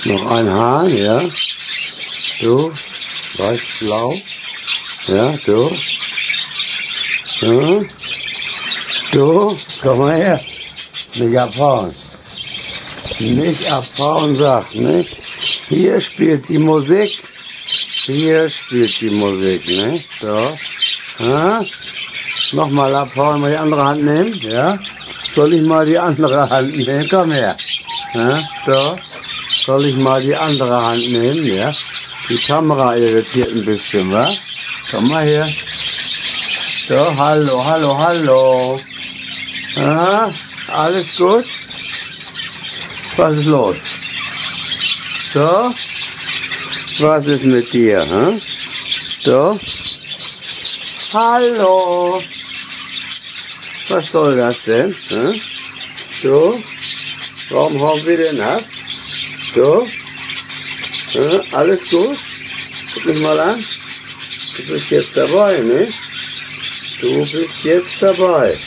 Noch ein Hahn, ja. Du, weiß-blau. Ja, du. Ja. Du, komm mal her. Nicht abhauen. Nicht abhauen, sagt, nicht? Hier spielt die Musik. Hier spielt die Musik, nicht? So. Ja. Nochmal abhauen, mal die andere Hand nehmen, ja? Soll ich mal die andere Hand nehmen? Komm her. Ja, so. Soll ich mal die andere Hand nehmen, ja? Die Kamera irritiert ein bisschen, wa? Komm mal her. So, hallo, hallo, hallo. Ja, alles gut? Was ist los? So? Was ist mit dir, hm? So? Hallo. Was soll das denn? Hm? So? Warum hauen wir denn ab? So? Hm? Alles gut? Guck mich mal an. Du bist jetzt dabei, ne? Du bist jetzt dabei.